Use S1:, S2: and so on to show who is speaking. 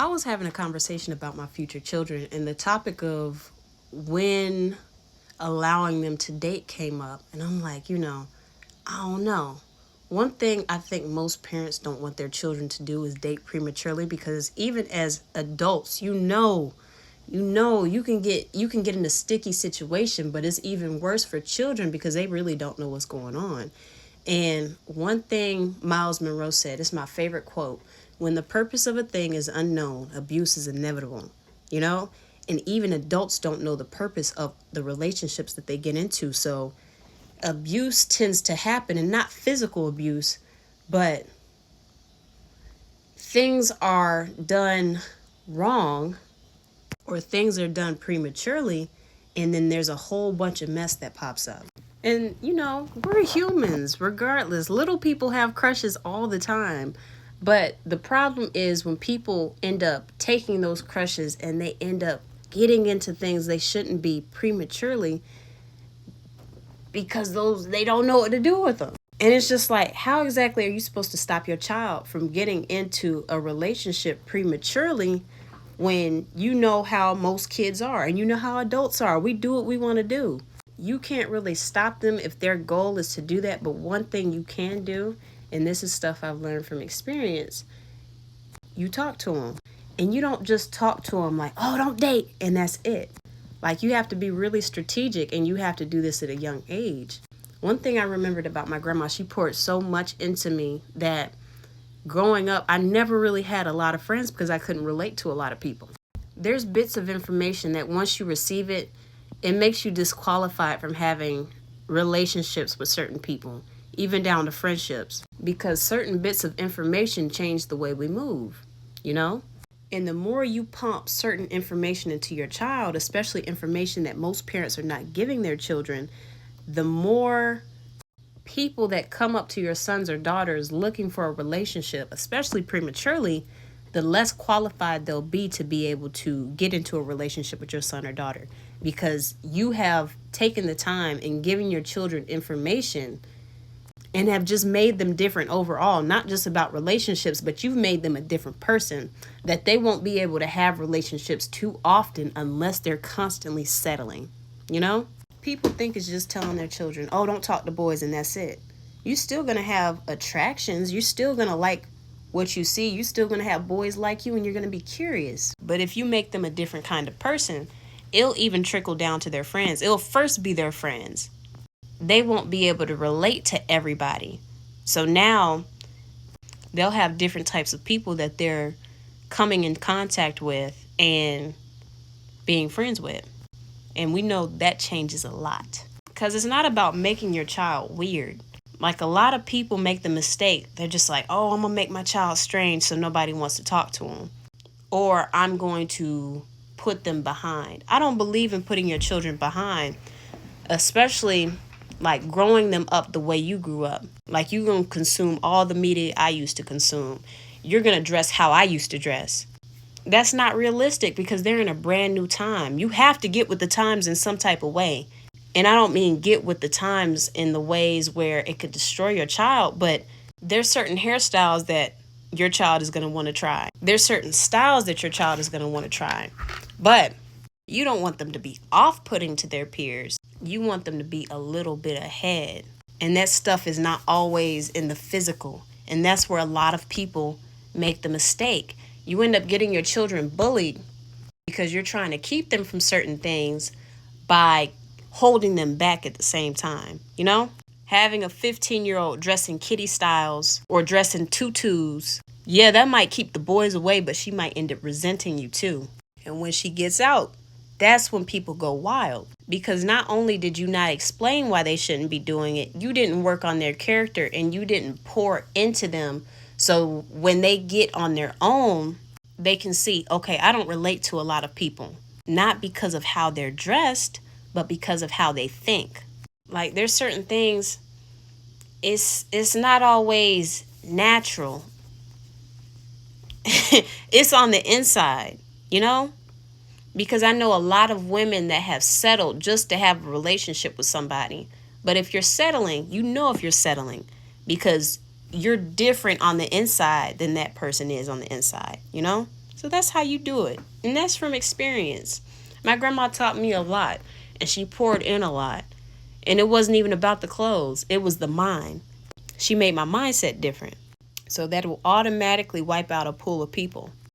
S1: I was having a conversation about my future children, and the topic of when allowing them to date came up. And I'm like, I don't know. One thing I think most parents don't want their children to do is date prematurely, because even as adults, you can get in a sticky situation, but it's even worse for children because they really don't know what's going on. And one thing Miles Monroe said, it's my favorite quote: when the purpose of a thing is unknown, abuse is inevitable. You know? And even adults don't know the purpose of the relationships that they get into. So abuse tends to happen, and not physical abuse, but things are done wrong or things are done prematurely, and then there's a whole bunch of mess that pops up. And we're humans regardless. Little people have crushes all the time. But the problem is when people end up taking those crushes and they end up getting into things they shouldn't be prematurely, because those they don't know what to do with them. And it's just like, how exactly are you supposed to stop your child from getting into a relationship prematurely when you know how most kids are and you know how adults are? We do what we want to do. You can't really stop them if their goal is to do that. But one thing you can do, and this is stuff I've learned from experience, you talk to them. And you don't just talk to them like, oh, don't date, and that's it. Like, you have to be really strategic, and you have to do this at a young age. One thing I remembered about my grandma, she poured so much into me that growing up, I never really had a lot of friends because I couldn't relate to a lot of people. There's bits of information that once you receive it, it makes you disqualified from having relationships with certain people, even down to friendships, because certain bits of information change the way we move, you know? And the more you pump certain information into your child, especially information that most parents are not giving their children, the more people that come up to your sons or daughters looking for a relationship, especially prematurely, the less qualified they'll be able to get into a relationship with your son or daughter, because you have taken the time and given your children information and have just made them different overall, not just about relationships, but you've made them a different person, that they won't be able to have relationships too often unless they're constantly settling, you know? People think it's just telling their children, oh, don't talk to boys and that's it. You're still going to have attractions. You're still going to like what you see. You're still going to have boys like you, and you're going to be curious. But if you make them a different kind of person, it'll even trickle down to their friends. It'll first be their friends. They won't be able to relate to everybody. So now they'll have different types of people that they're coming in contact with and being friends with. And we know that changes a lot, because it's not about making your child weird. Like, a lot of people make the mistake. They're just like, oh, I'm going to make my child strange so nobody wants to talk to him. Or I'm going to put them behind. I don't believe in putting your children behind, especially like growing them up the way you grew up. Like, you're going to consume all the media I used to consume. You're going to dress how I used to dress. That's not realistic, because they're in a brand new time. You have to get with the times in some type of way. And I don't mean get with the times in the ways where it could destroy your child, but there's certain hairstyles that your child is going to want to try. There's certain styles that your child is going to want to try. But you don't want them to be off-putting to their peers. You want them to be a little bit ahead. And that stuff is not always in the physical. And that's where a lot of people make the mistake. You end up getting your children bullied because you're trying to keep them from certain things by holding them back at the same time, you know? Having a 15-year-old dressing kitty styles or dressing tutus, yeah, that might keep the boys away, but she might end up resenting you too. And when she gets out, that's when people go wild, because not only did you not explain why they shouldn't be doing it, you didn't work on their character and you didn't pour into them. So when they get on their own, they can see, okay, I don't relate to a lot of people, not because of how they're dressed, but because of how they think. Like, there's certain things, it's not always natural. It's on the inside, you know? Because I know a lot of women that have settled just to have a relationship with somebody. But if you're settling, you know if you're settling, because you're different on the inside than that person is on the inside, you know? So that's how you do it. And that's from experience. My grandma taught me a lot, and she poured in a lot. And it wasn't even about the clothes, it was the mind. She made my mindset different. So that will automatically wipe out a pool of people.